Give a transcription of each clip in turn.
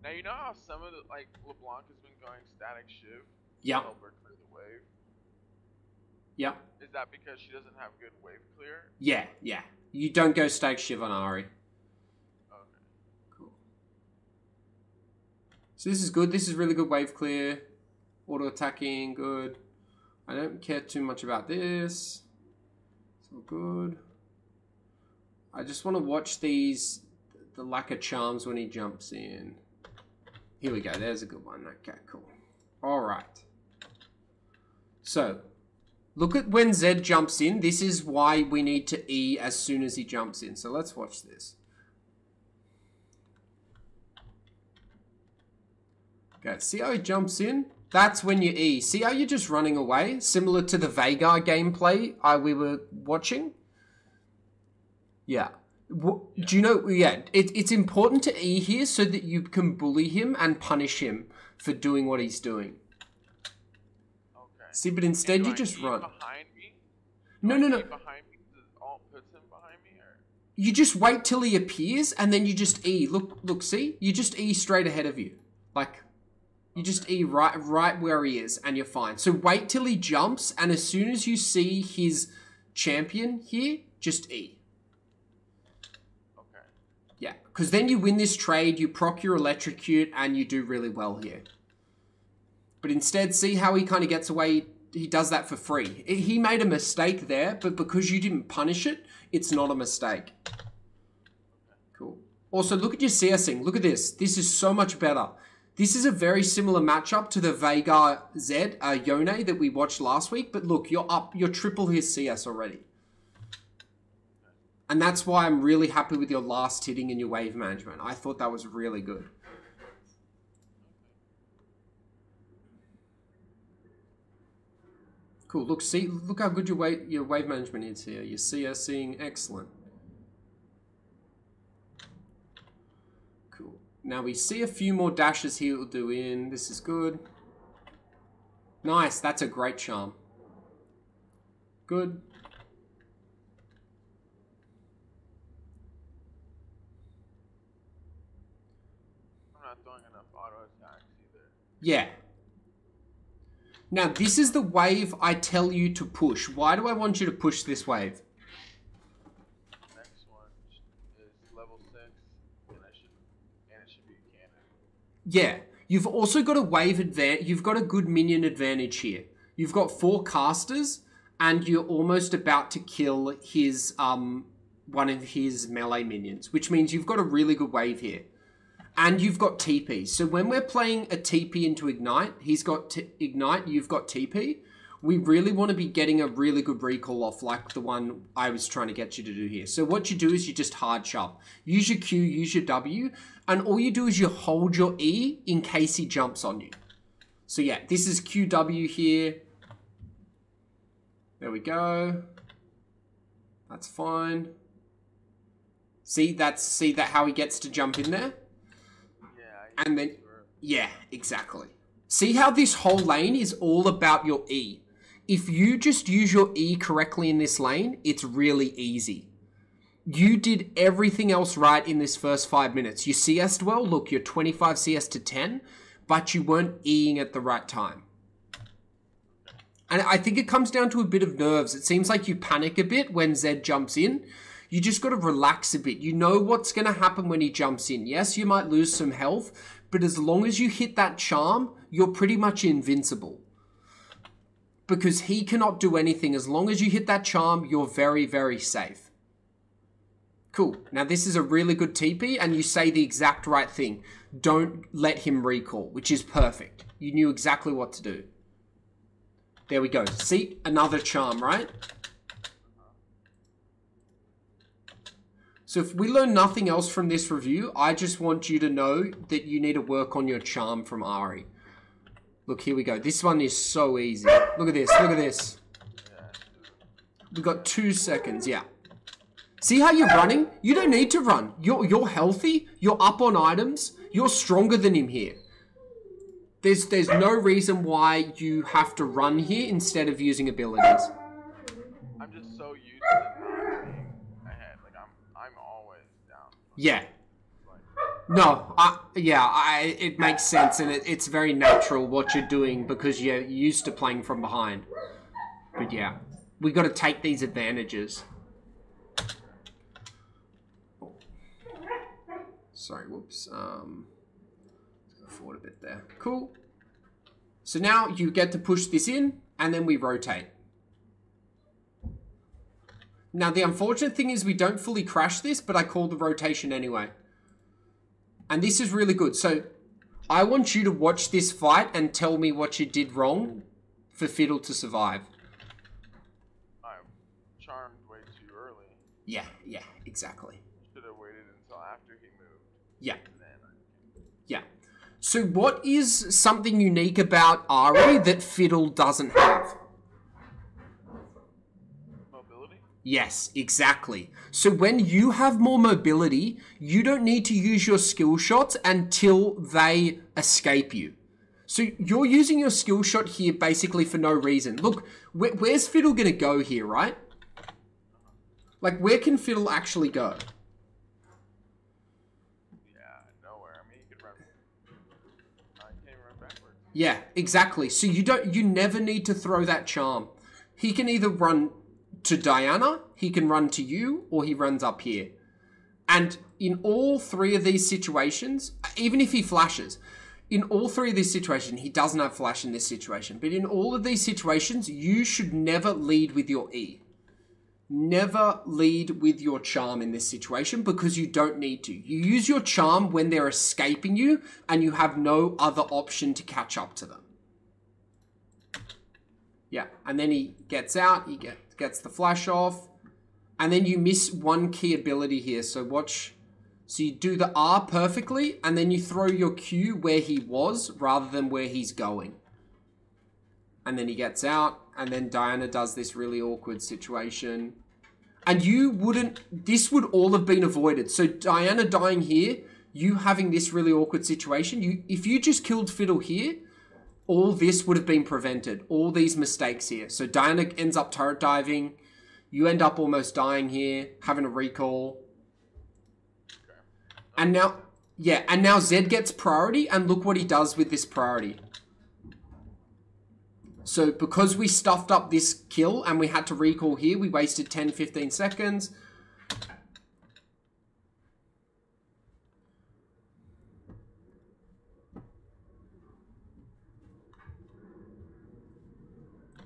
Now you know how some of the LeBlanc has been going static shiv. Yeah. To help her clear the wave. Yeah. Is that because she doesn't have good wave clear? Yeah, yeah. You don't go static shiv on Ahri. Okay. Cool. So this is good. This is really good wave clear. Auto attacking, good. I don't care too much about this. It's all good. I just want to watch these, the lack of charms when he jumps in. Here we go. There's a good one. Okay, cool. All right. So, look at when Zed jumps in. This is why we need to E as soon as he jumps in. So let's watch this. Okay, see how he jumps in? That's when you E. See how you're just running away? Similar to the Veigar gameplay we were watching? Yeah. Do you know, yeah, it's important to E here so that you can bully him and punish him for doing what he's doing. Okay. See, but instead you just run. Behind me? No. Behind me? Puts him behind me? Or? You just wait till he appears and then you just E. Look, see? You just E straight ahead of you. Like, you just E right where he is and you're fine. So wait till he jumps and as soon as you see his champion here, just E. Yeah, because then you win this trade, you proc your electrocute, and you do really well here. But instead, see how he kind of gets away? He does that for free. He made a mistake there, but because you didn't punish it, it's not a mistake. Cool. Also, look at your CSing. Look at this. This is so much better. This is a very similar matchup to the Veigar Zed, Yone, that we watched last week. But look, you're triple his CS already. And that's why I'm really happy with your last hitting and your wave management. I thought that was really good. Cool. Look how good your wave management is here. Your CSing, excellent. Cool. Now we see a few more dashes he'll do in. This is good. Nice. That's a great charm. Good. Yeah. Now, this is the wave I tell you to push. Why do I want you to push this wave? Next one is level 6, and it should be a cannon. Yeah. You've also got a wave advantage. You've got a good minion advantage here. You've got 4 casters, and you're almost about to kill his one of his melee minions, which means you've got a really good wave here. And you've got TP. So when we're playing a TP into Ignite, he's got Ignite, you've got TP. We really want to be getting a really good recall off like the one I was trying to get you to do here. So what you do is you just hard shove. Use your Q, use your W, and all you do is you hold your E in case he jumps on you. So yeah, this is QW here. There we go. That's fine. See that how he gets to jump in there? And then, yeah, exactly. See how this whole lane is all about your E. If you just use your E correctly in this lane, it's really easy. You did everything else right in this first 5 minutes. You CS'd well, look, you're 25 CS to 10, but you weren't Eing at the right time. And I think it comes down to a bit of nerves. It seems like you panic a bit when Zed jumps in. You just got to relax a bit. You know what's going to happen when he jumps in. Yes, you might lose some health, but as long as you hit that charm, you're pretty much invincible. Because he cannot do anything. As long as you hit that charm, you're very, very safe. Cool. Now this is a really good TP, and you say the exact right thing. Don't let him recall, which is perfect. You knew exactly what to do. There we go. See? Another charm, right? So if we learn nothing else from this review, I just want you to know that you need to work on your charm from Ahri. Look, here we go. This one is so easy. Look at this. Look at this. We've got 2 seconds. Yeah. See how you're running? You don't need to run. You're healthy. You're up on items. You're stronger than him here. There's no reason why you have to run here instead of using abilities. I'm just so used to not being ahead. Like I'm always down. Yeah. No, it makes sense, and it's very natural what you're doing because you're used to playing from behind. But yeah, we got to take these advantages. Sorry, whoops. Let's go forward a bit there. Cool. So now you get to push this in, and then we rotate. Now, the unfortunate thing is we don't fully crash this, but I call the rotation anyway. And this is really good. So I want you to watch this fight and tell me what you did wrong for Fiddle to survive. I charmed way too early. Yeah, exactly. Should have waited until after he moved. Yeah. Yeah. So what is something unique about Ahri that Fiddle doesn't have? Mobility? Yes, exactly. So when you have more mobility, you don't need to use your skill shots until they escape you. So you're using your skill shot here basically for no reason. Look, where's Fiddle going to go here, right? Like, where can Fiddle actually go? Yeah, nowhere. I mean, he could run. I can't run backwards. Yeah, exactly. So you never need to throw that charm. He can either run to Diana, he can run to you, or he runs up here. And in all three of these situations, even if he flashes, in all three of these situations, he doesn't have flash in this situation, but in all of these situations, you should never lead with your E. Never lead with your charm in this situation because you don't need to. You use your charm when they're escaping you and you have no other option to catch up to them. Yeah, and then he gets out, he gets the flash off, and then you miss one key ability here. So watch, so you do the R perfectly, and then you throw your Q where he was rather than where he's going. And then he gets out, and then Diana does this really awkward situation. And you wouldn't, this would all have been avoided. So Diana dying here, you having this really awkward situation, if you just killed Fiddle here, all this would have been prevented. All these mistakes here. So Diana ends up turret diving. You end up almost dying here, having a recall. Okay. And now, yeah, and now Zed gets priority, and look what he does with this priority. So because we stuffed up this kill and we had to recall here, we wasted 10, 15 seconds.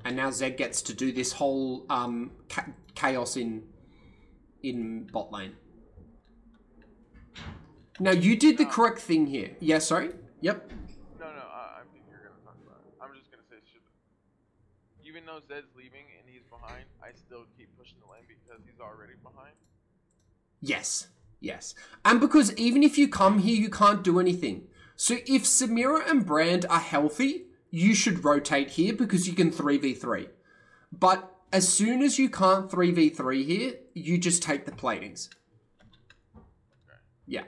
And now Zed gets to do this whole chaos in bot lane. Now, you did the correct thing here. Yeah, sorry? Yep. No, I think you're going to talk about it. I'm just going to say, even though Zed's leaving and he's behind, I still keep pushing the lane because he's already behind. Yes, yes. And because even if you come here, you can't do anything. So if Samira and Brand are healthy, you should rotate here because you can 3v3. But as soon as you can't 3v3 here, you just take the platings. Okay. Yeah.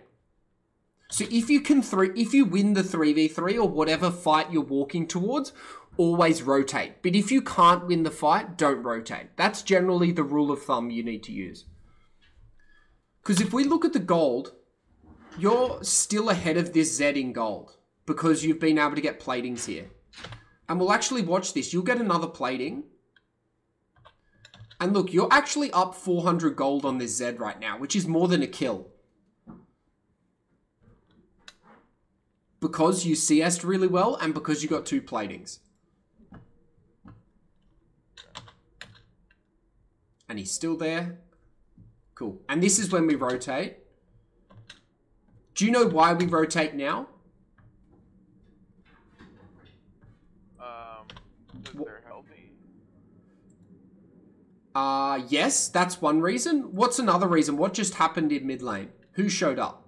So if you can if you win the 3v3 or whatever fight you're walking towards, always rotate. But if you can't win the fight, don't rotate. That's generally the rule of thumb you need to use. Because if we look at the gold, you're still ahead of this Zed in gold because you've been able to get platings here. And we'll actually watch this. You'll get another plating. And look, you're actually up 400 gold on this Zed right now, which is more than a kill. Because you CS'd really well and because you got 2 platings. And he's still there. Cool. And this is when we rotate. Do you know why we rotate now? Because they're healthy. Yes, that's one reason. What's another reason? What just happened in mid lane? Who showed up?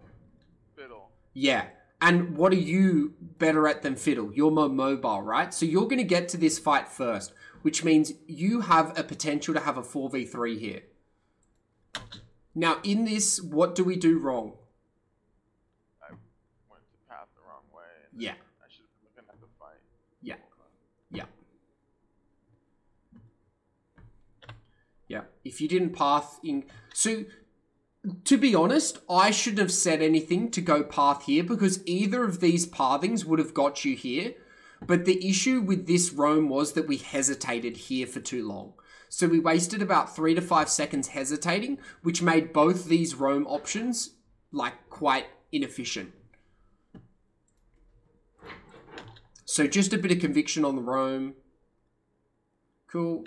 Fiddle. Yeah. And what are you better at than Fiddle? You're more mobile, right? So you're going to get to this fight first, which means you have a potential to have a 4v3 here. Now, in this, what do we do wrong? I went to path the wrong way. And Yeah. I should have been looking at the fight. Yeah. Yeah. Yeah. If you didn't path in... So, To be honest, I shouldn't have said anything to go path here because either of these pathings would have got you here. But the issue with this roam was that we hesitated here for too long. So we wasted about 3 to 5 seconds hesitating, which made both these roam options like quite inefficient. So just a bit of conviction on the roam. Cool.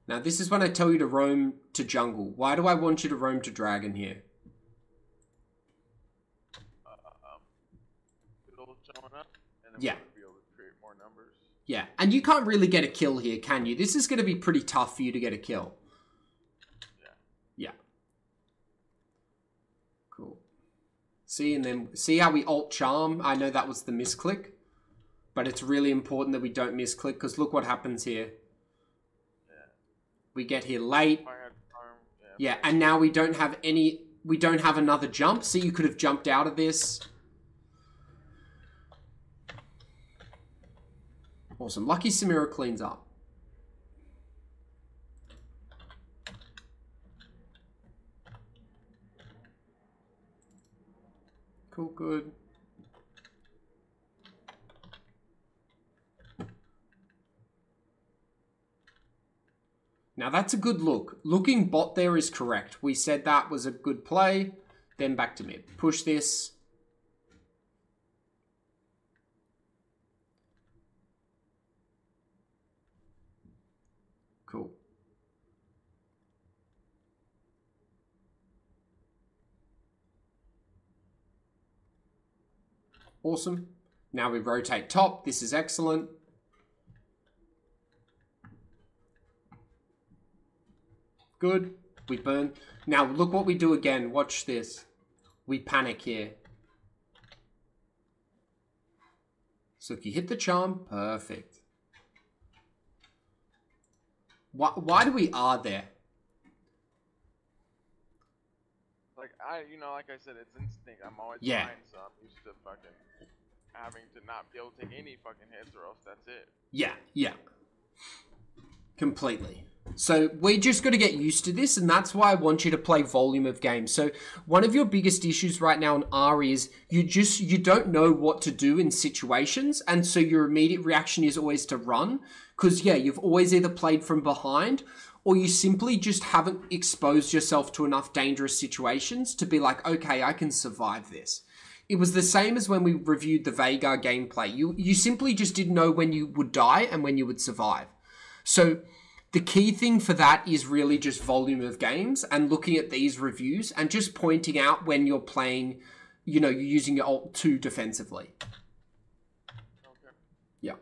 Now this is when I tell you to roam to jungle. Why do I want you to roam to dragon here? Showing up, and then yeah. we'll be able to create more numbers. Yeah, and you can't really get a kill here, can you? This is going to be pretty tough for you to get a kill. Yeah. Cool. See, and then see how we alt charm? I know that was the misclick, but it's really important that we don't misclick because look what happens here. Yeah. We get here late. Yeah, and now we don't have another jump. See, you could have jumped out of this. Awesome. Lucky Samira cleans up. Cool, good. Now that's a good look. Looking bot there is correct. We said that was a good play. Then back to mid. Push this. Cool. Awesome. Now we rotate top. This is excellent. Good. We burn. Now look what we do again. Watch this. We panic here. So if you hit the charm, perfect. Why do we R there? Like like I said, it's instinct. I'm always yeah. blind, so I'm used to fucking having to not be able to take any fucking hits, or else that's it. Yeah, yeah. Completely. So we're just got to get used to this, and that's why I want you to play volume of games. So one of your biggest issues right now in Ahri is you don't know what to do in situations, and so your immediate reaction is always to run, because yeah, you've always either played from behind, or you simply just haven't exposed yourself to enough dangerous situations to be like, okay, I can survive this. It was the same as when we reviewed the Veigar gameplay. You simply just didn't know when you would die and when you would survive. So the key thing for that is really just volume of games and looking at these reviews and just pointing out when you're playing, you're using your ult too defensively. Okay. Yeah.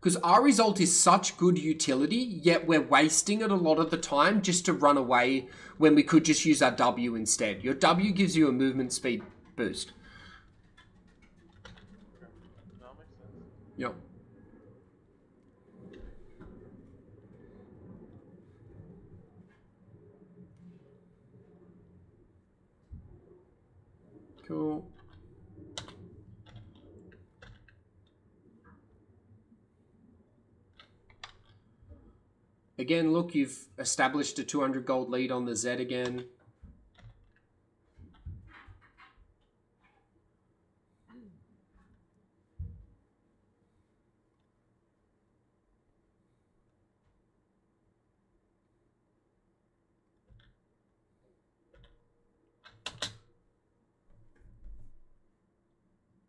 Because Ahri's ult is such good utility, yet we're wasting it a lot of the time just to run away when we could just use our W instead. Your W gives you a movement speed boost. Okay. That makes sense. Yep. Cool. Again, look, you've established a 200 gold lead on the Zed again.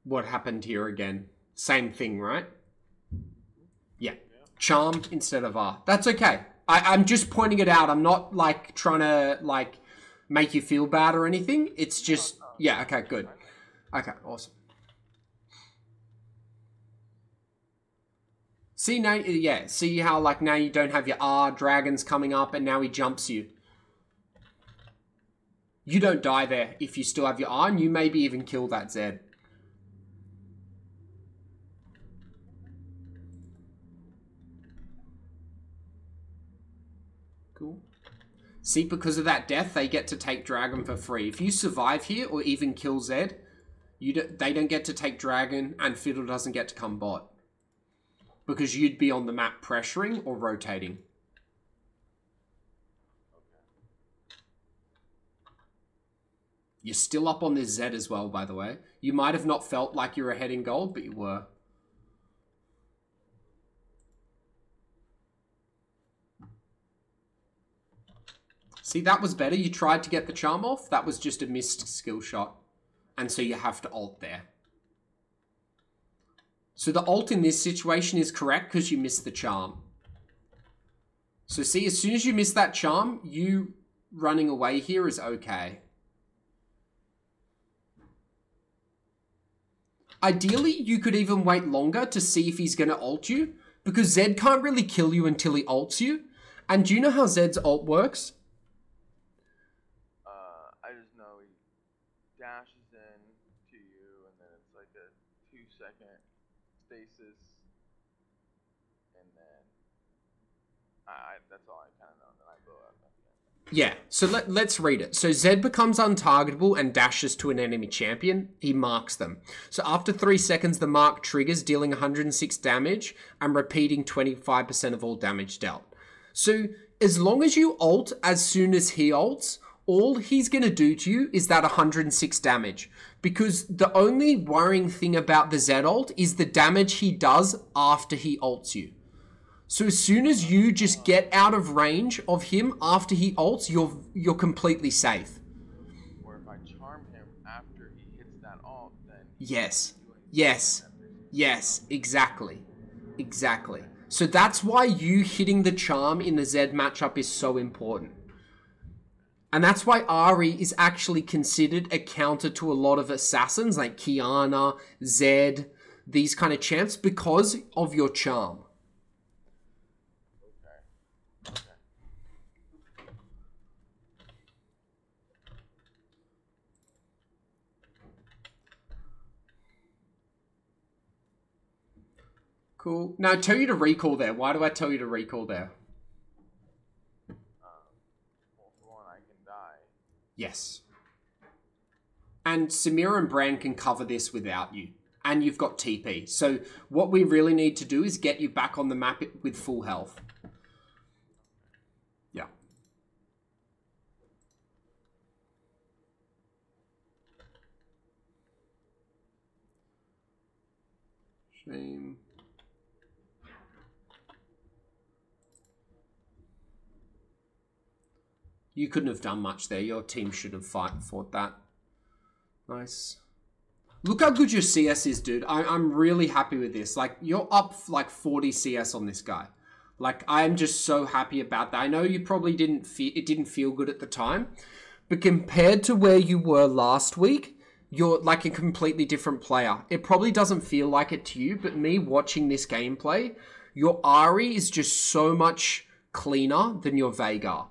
What happened here again? Same thing, right? Yeah. Charm instead of R. That's okay. I'm just pointing it out. I'm not, like, trying to, like, make you feel bad or anything. It's just... Yeah, okay, good. Okay, awesome. See, now... Yeah, see how, like, now you don't have your R, dragons coming up, and now he jumps you. You don't die there if you still have your R, and you maybe even kill that Zed. Cool. See, because of that death, they get to take dragon for free. If you survive here or even kill Zed, they don't get to take dragon and Fiddle doesn't get to come bot. Because you'd be on the map pressuring or rotating. You're still up on this Z as well, by the way. You might have not felt like you were ahead in gold, but you were. See, that was better. You tried to get the charm off. That was just a missed skill shot. And so you have to ult there. So the ult in this situation is correct because you missed the charm. So see, as soon as you miss that charm, you running away here is okay. Ideally, you could even wait longer to see if he's going to ult you, because Zed can't really kill you until he ults you. And do you know how Zed's ult works? I just know he dashes in to you, and then it's like a 2-second stasis, and then that's all I kind of know. Then I blow up. Yeah, so let's read it. So Zed becomes untargetable and dashes to an enemy champion. He marks them. So after 3 seconds, the mark triggers, dealing 106 damage and repeating 25% of all damage dealt. So as long as you ult as soon as he ults, all he's going to do to you is that 106 damage. Because the only worrying thing about the Zed ult is the damage he does after he ults you. So as soon as you just get out of range of him after he ults, you're completely safe. Or if I charm him after he hits that ult, then... Yes. Yes. Yes. Exactly. Exactly. So that's why you hitting the charm in the Zed matchup is so important. And that's why Ahri is actually considered a counter to a lot of assassins like Kiana, Zed, these kind of champs, because of your charm. Cool. Now, I tell you to recall there. Why do I tell you to recall there? Well, for one, I can die. Yes. And Samira and Bran can cover this without you. And you've got TP. So what we really need to do is get you back on the map with full health. Yeah. Shame. You couldn't have done much there. Your team should have fought that. Nice. Look how good your CS is, dude. I'm really happy with this. Like, you're up like 40 CS on this guy. Like, I'm just so happy about that. I know you probably didn't feel good at the time, but compared to where you were last week, you're like a completely different player. It probably doesn't feel like it to you, but me watching this gameplay, your Ahri is just so much cleaner than your Veigar.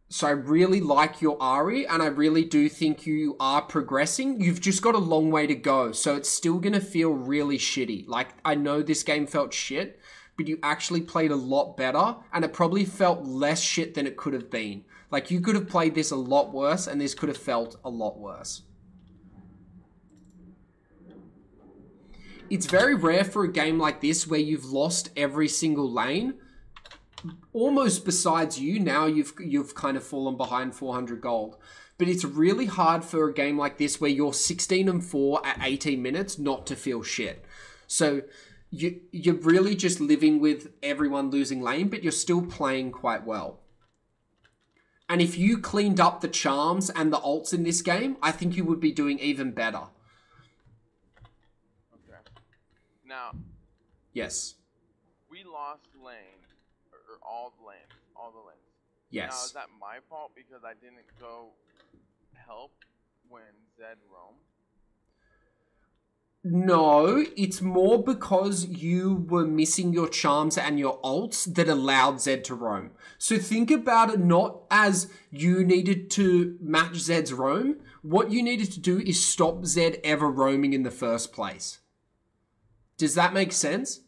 So I really like your Ahri, and I really do think you are progressing. You've just got a long way to go, so it's still going to feel really shitty. Like, I know this game felt shit, but you actually played a lot better, and it probably felt less shit than it could have been. Like, you could have played this a lot worse, and this could have felt a lot worse. It's very rare for a game like this where you've lost every single lane. Almost besides you, now you've kind of fallen behind 400 gold. But it's really hard for a game like this where you're 16-4 at 18 minutes not to feel shit. So you're really just living with everyone losing lane, but you're still playing quite well. And if you cleaned up the charms and the ults in this game, I think you would be doing even better. Okay. Now. Yes. We lost lane. All the lanes. Yes. Now, is that my fault because I didn't go help when Zed roamed? No, it's more because you were missing your charms and your ults that allowed Zed to roam. So think about it not as you needed to match Zed's roam. What you needed to do is stop Zed ever roaming in the first place. Does that make sense?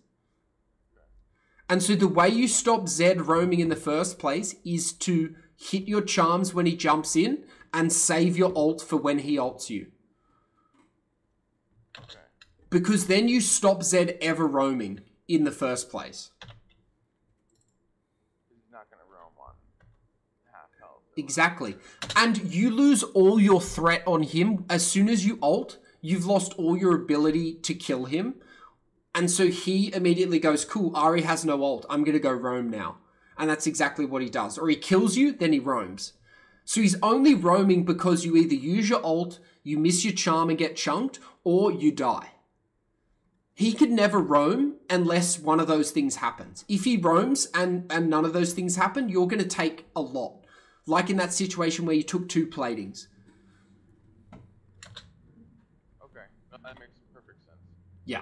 And so the way you stop Zed roaming in the first place is to hit your charms when he jumps in and save your ult for when he ults you. Okay. Because then you stop Zed ever roaming in the first place. He's not going to roam on half health Exactly. And you lose all your threat on him. As soon as you ult, you've lost all your ability to kill him. And so he immediately goes, cool, Ahri has no ult. I'm going to go roam now. And that's exactly what he does. Or he kills you, then he roams. So he's only roaming because you either use your ult, you miss your charm and get chunked, or you die. He could never roam unless one of those things happens. If he roams and none of those things happen, you're going to take a lot. Like in that situation where you took 2 platings. Okay, that makes perfect sense. Yeah.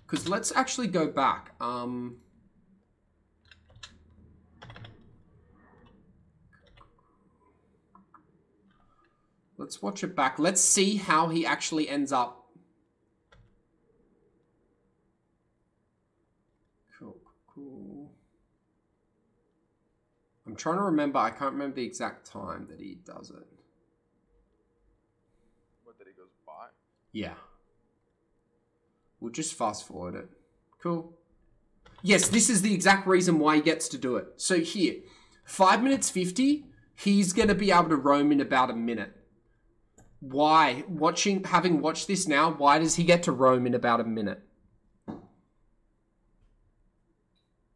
Because let's actually go back. Let's watch it back. Let's see how he actually ends up. Cool. I'm trying to remember. I can't remember the exact time that he does it. What, that he goes bot? Yeah. We'll just fast forward it. Cool. Yes, this is the exact reason why he gets to do it. So here, 5 minutes 50, he's going to be able to roam in about a minute. Why? Having watched this now, why does he get to roam in about a minute?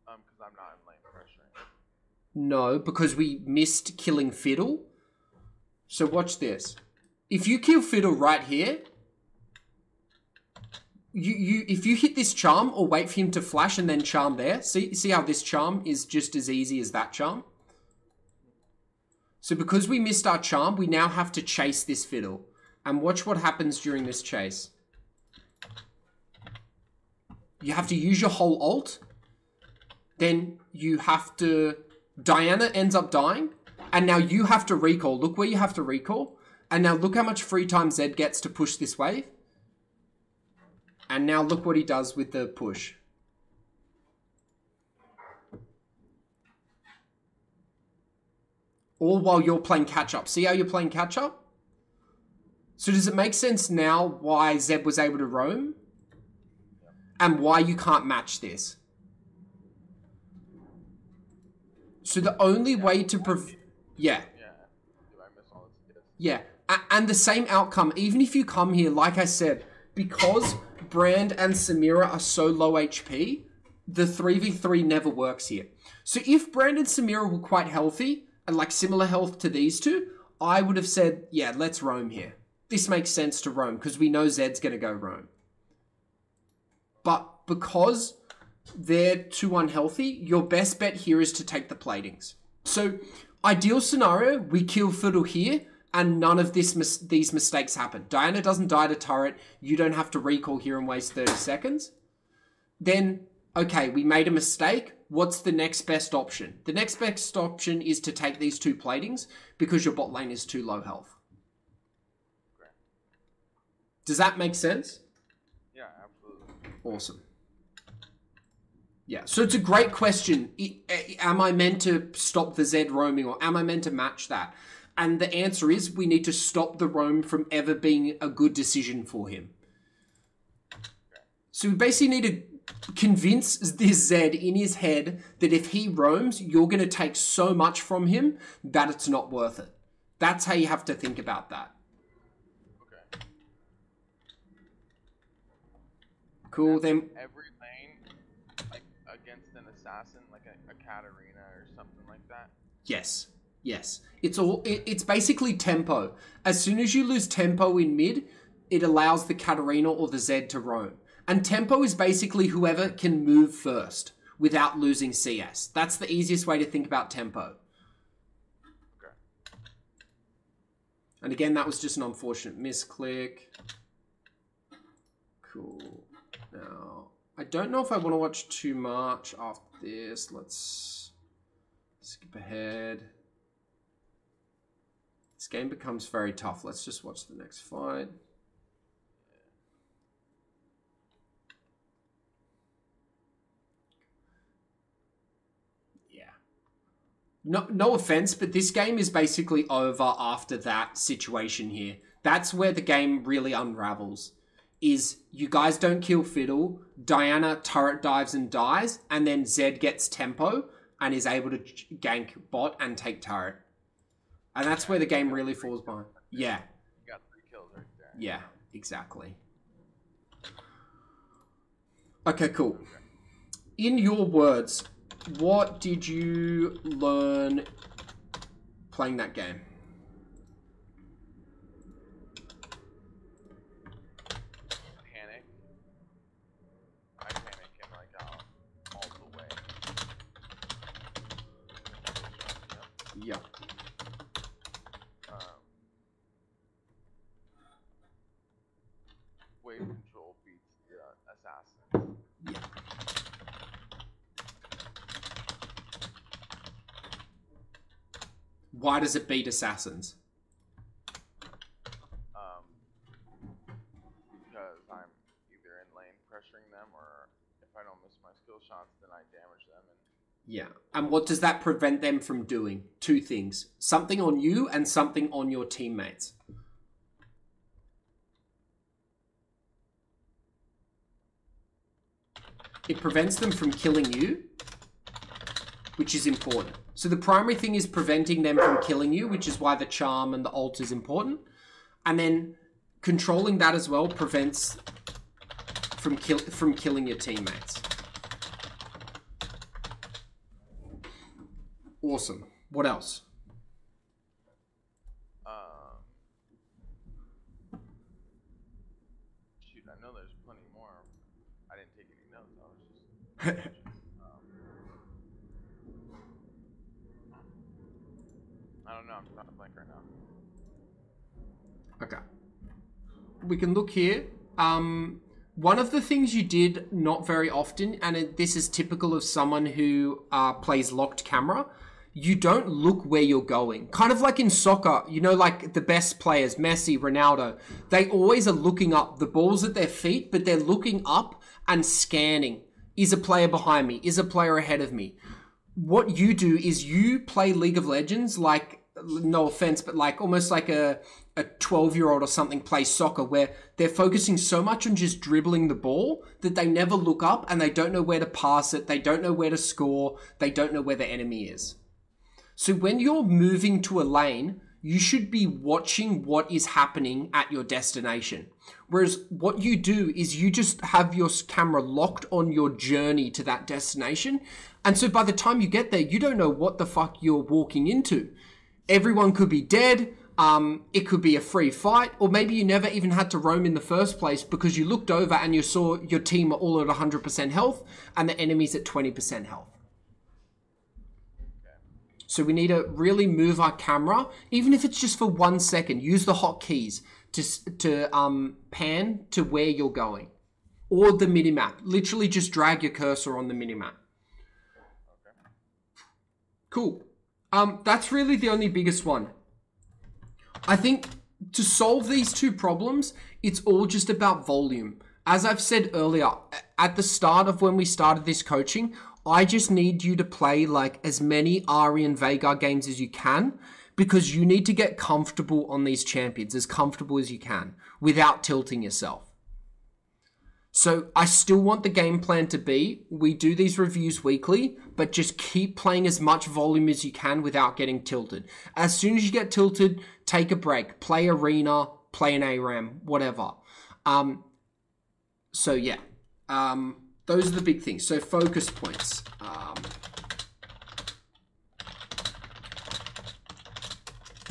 Because I'm not in lane pressure. No, because we missed killing Fiddle. So watch this. If you kill Fiddle right here, if you hit this charm or wait for him to flash and then charm there, see how this charm is just as easy as that charm? So because we missed our charm, we now have to chase this Fiddle. And watch what happens during this chase. You have to use your whole ult. Then you have to... Diana ends up dying. And now you have to recall. Look where you have to recall. And now look how much free time Zed gets to push this wave. And now look what he does with the push. All while you're playing catch-up. See how you're playing catch-up? So does it make sense now why Zeb was able to roam? And why you can't match this? So the only way to Yeah. Do I miss all this? Yeah. And the same outcome, even if you come here, like I said, because Brand and Samira are so low HP, the 3v3 never works here. So if Brand and Samira were quite healthy, and like similar health to these two, I would have said, yeah, let's roam here. This makes sense to roam because we know Zed's going to go roam. But because they're too unhealthy, your best bet here is to take the platings. So ideal scenario, we kill Fiddle here and none of these mistakes happen. Diana doesn't die to turret. You don't have to recall here and waste 30 seconds. Then, okay, we made a mistake. What's the next best option? The next best option is to take these 2 platings because your bot lane is too low health. Okay. Does that make sense? Yeah, absolutely. Awesome. Yeah, so it's a great question. Am I meant to stop the Zed roaming or am I meant to match that? And the answer is we need to stop the roam from ever being a good decision for him. Okay. So we basically need to convince this Zed in his head that if he roams, you're going to take so much from him that it's not worth it. That's how you have to think about that. Okay. Cool, then... Every lane, like, against an assassin, like a Katarina or something like that? Yes. Yes. It's basically tempo. As soon as you lose tempo in mid, it allows the Katarina or the Zed to roam. And tempo is basically whoever can move first without losing CS. That's the easiest way to think about tempo. Okay. And again, that was just an unfortunate misclick. Cool. Now, I don't know if I want to watch too much after this. Let's skip ahead. This game becomes very tough. Let's just watch the next fight. No offense, but this game is basically over after that situation here. That's where the game really unravels. Is you guys don't kill Fiddle, Diana turret dives and dies, and then Zed gets tempo, and is able to gank bot and take turret. And that's where the game really falls behind. Yeah. You got 3 kills right there. Yeah, exactly. Okay, cool. In your words, what did you learn playing that game? Panic. I panic and like all the way. Yeah. Wave control beats the assassin. Yeah. Why does it beat assassins? Because I'm either in lane pressuring them, or if I don't miss my skill shots, then I damage them. Yeah. And what does that prevent them from doing? 2 things. Something on you and something on your teammates. It prevents them from killing you, which is important. So the primary thing is preventing them from killing you, which is why the charm and the ult is important. And then controlling that as well prevents from killing your teammates. Awesome. What else? Shoot, I know there's plenty more. I didn't take any notes. I was just. I don't know. I'm not blank right now. Okay. We can look here. One of the things you did not very often, and this is typical of someone who plays locked camera, you don't look where you're going. Kind of like in soccer, you know, like the best players, Messi, Ronaldo, they always are looking up. The ball's at their feet, but they're looking up and scanning. Is a player behind me? Is a player ahead of me? What you do is you play League of Legends like, no offense, but like almost like a 12-year-old or something plays soccer, where they're focusing so much on just dribbling the ball that they never look up and they don't know where to pass it. They don't know where to score. They don't know where the enemy is. So when you're moving to a lane, you should be watching what is happening at your destination. Whereas what you do is you just have your camera locked on your journey to that destination. And so by the time you get there, you don't know what the fuck you're walking into. Everyone could be dead. It could be a free fight, or maybe you never even had to roam in the first place because you looked over and you saw your team are all at 100% health and the enemy's at 20% health. So we need to really move our camera, even if it's just for 1 second. Use the hotkeys to pan to where you're going, or the minimap. Literally just drag your cursor on the minimap. Okay. Cool. That's really the only biggest one. I think to solve these 2 problems, it's all just about volume. As I've said earlier, at the start of when we started this coaching, I just need you to play like as many Ahri and Veigar games as you can, because you need to get comfortable on these champions, as comfortable as you can, without tilting yourself. So I still want the game plan to be, we do these reviews weekly, but just keep playing as much volume as you can without getting tilted. As soon as you get tilted, take a break, play Arena, play an ARAM, whatever. So yeah, those are the big things. So focus points.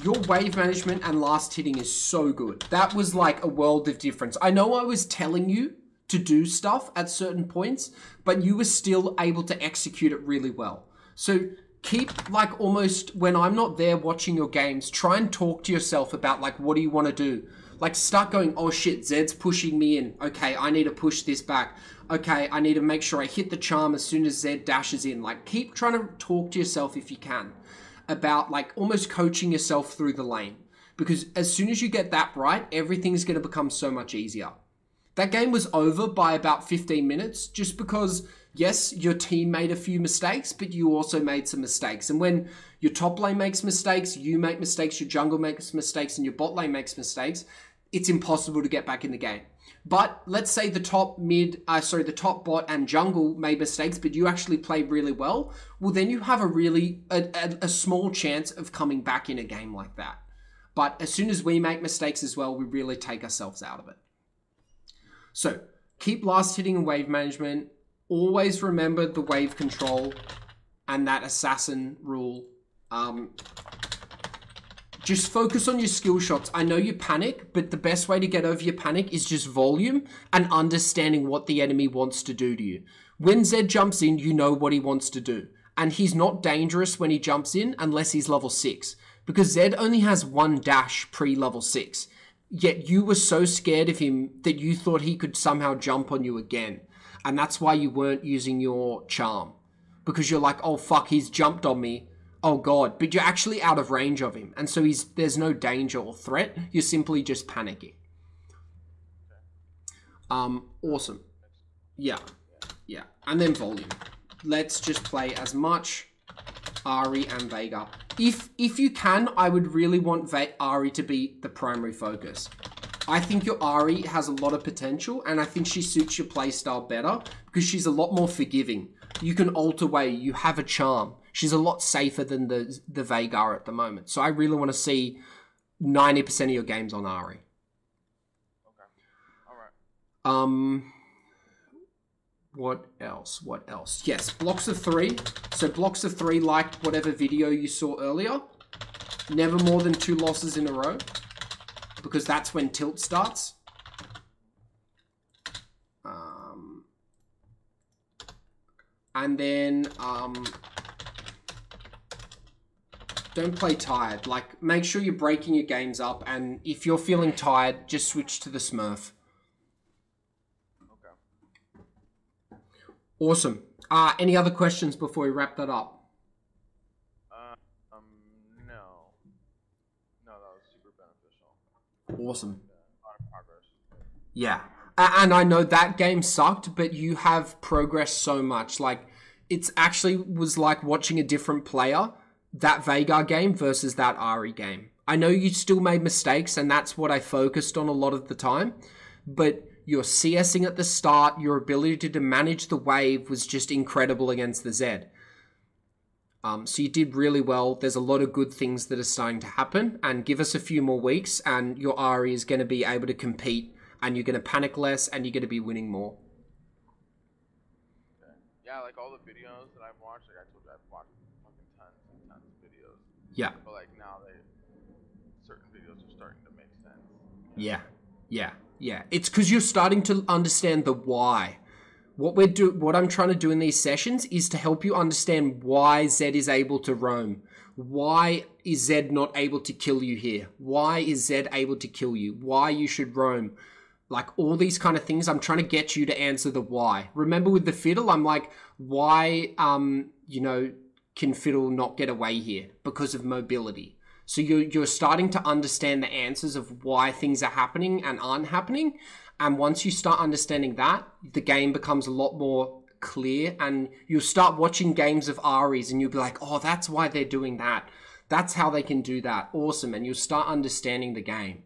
Your wave management and last hitting is so good. That was like a world of difference. I know I was telling you to do stuff at certain points, but you were still able to execute it really well. So keep like almost, when I'm not there watching your games, try and talk to yourself about like, what do you want to do? Like start going, oh shit, Zed's pushing me in. Okay, I need to push this back. Okay, I need to make sure I hit the charm as soon as Zed dashes in. Like keep trying to talk to yourself if you can about like almost coaching yourself through the lane. Because as soon as you get that right, everything's going to become so much easier. That game was over by about 15 minutes just because, yes, your team made a few mistakes, but you also made some mistakes. And when your top lane makes mistakes, you make mistakes, your jungle makes mistakes, and your bot lane makes mistakes, it's impossible to get back in the game. But let's say the top bot and jungle made mistakes, but you actually played really well. Well, then you have a small chance of coming back in a game like that. But as soon as we make mistakes as well, we really take ourselves out of it. So keep last hitting and wave management. Always remember the wave control and that assassin rule. Just focus on your skill shots. I know you panic, but the best way to get over your panic is just volume and understanding what the enemy wants to do to you. When Zed jumps in, you know what he wants to do. And he's not dangerous when he jumps in unless he's level 6. Because Zed only has 1 dash pre-level 6. Yet you were so scared of him that you thought he could somehow jump on you again. And that's why you weren't using your charm. Because you're like, oh fuck, he's jumped on me. Oh god, but you're actually out of range of him. And so there's no danger or threat. You're simply just panicking. Awesome. Yeah. And then volume. Let's just play as much Ahri and Veigar. If you can, I would really want Ahri to be the primary focus. I think your Ahri has a lot of potential, and I think she suits your playstyle better because she's a lot more forgiving. You can ult away, you have a charm. She's a lot safer than the Veigar at the moment. So I really want to see 90% of your games on Ahri. Okay. All right. What else? Yes, blocks of 3. So blocks of 3, like whatever video you saw earlier. Never more than 2 losses in a row. Because that's when tilt starts. And then... don't play tired. Like, make sure you're breaking your games up, and if you're feeling tired, just switch to the Smurf. Okay. Awesome. Any other questions before we wrap that up? No. No, that was super beneficial. Awesome. A lot of progress. Yeah. And I know that game sucked, but you have progressed so much. Like, it's actually was like watching a different player, that Veigar game versus that Ahri game. I know you still made mistakes, and that's what I focused on a lot of the time, but your CSing at the start, your ability to manage the wave was just incredible against the Zed. So you did really well. There's a lot of good things that are starting to happen, and give us a few more weeks, and your Ahri is going to be able to compete, and you're going to panic less, and you're going to be winning more. Okay. Yeah, like all the videos that I've watched, like I told you, I've watched fucking tons and tons of videos. Yeah. But like now, certain videos are starting to make sense. Yeah. It's because you're starting to understand the why. What I'm trying to do in these sessions is to help you understand why Zed is able to roam. Why is Zed not able to kill you here? Why is Zed able to kill you? Why you should roam? Like all these kind of things, I'm trying to get you to answer the why. Remember with the Fiddle, I'm like, why, can Fiddle not get away here? Because of mobility. So you're starting to understand the answers of why things are happening and aren't happening. And once you start understanding that, the game becomes a lot more clear, and you'll start watching games of Ahri's and you'll be like, oh, that's why they're doing that. That's how they can do that. Awesome. And you'll start understanding the game.